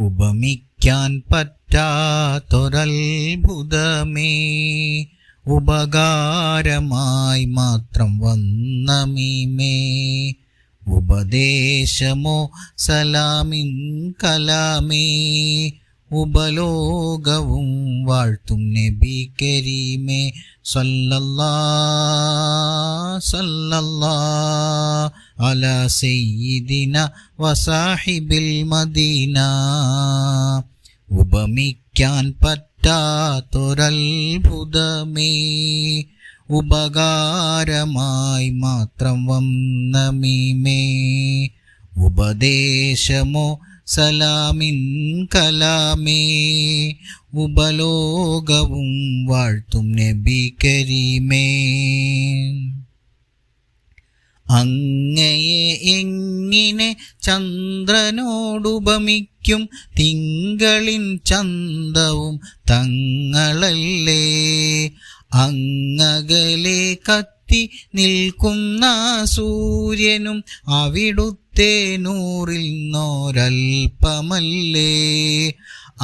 ഉപമിക്കാൻ പറ്റാത്തൊരത്ഭുതമേ, ഉപകാരമായി മാത്രം വന്ന മീമേ. ഉപദേശമോ സലാമിൻ കലാമേ, ഉപലോകവും വാഴ്ത്തും നബി കരീമേ. സല്ലല്ലാഹ് അലാ സയ്യിദിന വസാഹിബിൽ മദീന. ഉപമിക്കാൻ പറ്റാത്തൊരത്ഭുതമേ, ഉപകാരമായി മാത്രം വന്ന മീമേ. ഉപദേശമോ സലാമിൻ കലാമേ, ഉപലോകവും വാഴ്ത്തും നബി കരീമേ. അങ്ങയെ എങ്ങിനെ ചന്ദ്രനോടുപമിക്കും, തിങ്കളിൻ ചന്തവും തങ്ങളല്ലേ. അങ്ങകലെ കത്തി നിൽക്കുന്ന സൂര്യനും അവിടുത്തെ നൂറിൽ നോരൽപ്പമല്ലേ.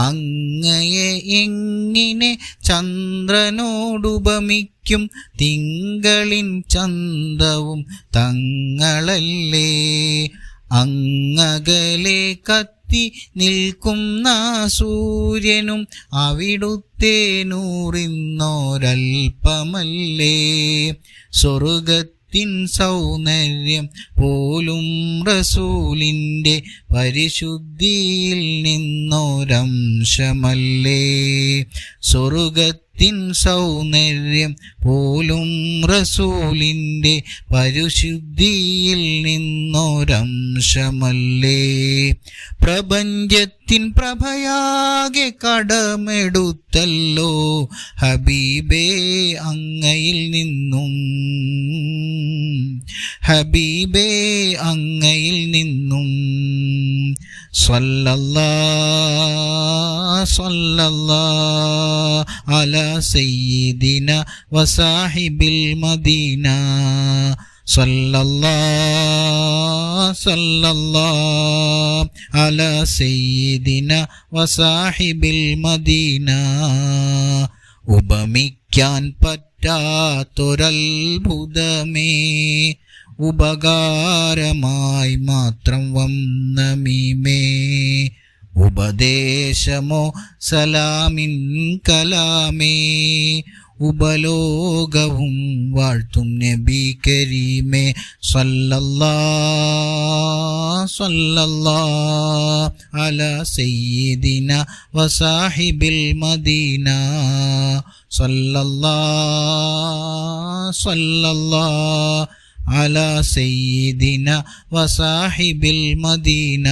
അങ്ങയെ എങ്ങിനെ ചന്ദ്രനോടുപമിക്കും, തിങ്കളിൻ ചന്തവും തങ്ങളല്ലേ. അങ്ങകലെ കത്തി നിൽക്കുന്ന സൂര്യനും അവിടുത്തെ നൂറിന്നോരൽപ്പമല്ലേ. സ്വർഗത്തിൻ സൗന്ദര്യം പോലും റസൂലിൻ്റെ പരിശുദ്ധിയിൽ നിന്നൊരംശമല്ലേ. സ്വർഗത്തിൻ സൗന്ദര്യം പോലും റസൂലിൻ്റെ പരിശുദ്ധിയിൽ നിന്നൊരംശമല്ലേ. പ്രപഞ്ചത്തിൻ പ്രഭയാകെ കടമെടുത്തല്ലോ ഹബീബേ അങ്ങയിൽ നിന്നും. ഹബീബേ അങ്ങയിൽ നിന്നും. സല്ലല്ലാഹ് അലാ സയ്യിദിന വസാഹിബിൽ മദീന. സല്ലല്ലാഹ് അലാ സയ്യിദിന വസാഹിബിൽ മദീന. ഉപമിക്കാൻ പറ്റാത്തൊരത്ഭുതമേ, ഉപകാരമായി മാത്രം വന്ന മീമേ. ഉപദേശമോ സലാമിൻ കലാമേ, ഉപലോകവും വാഴ്ത്തും നബി കരീമേ. സല്ലല്ലാഹ് അലാ സയ്യിദിന വസാഹിബിൽ മദീന. സല്ലല്ലാഹ് അലാ സയ്യിദിന വസാഹിബിൽ മദീന.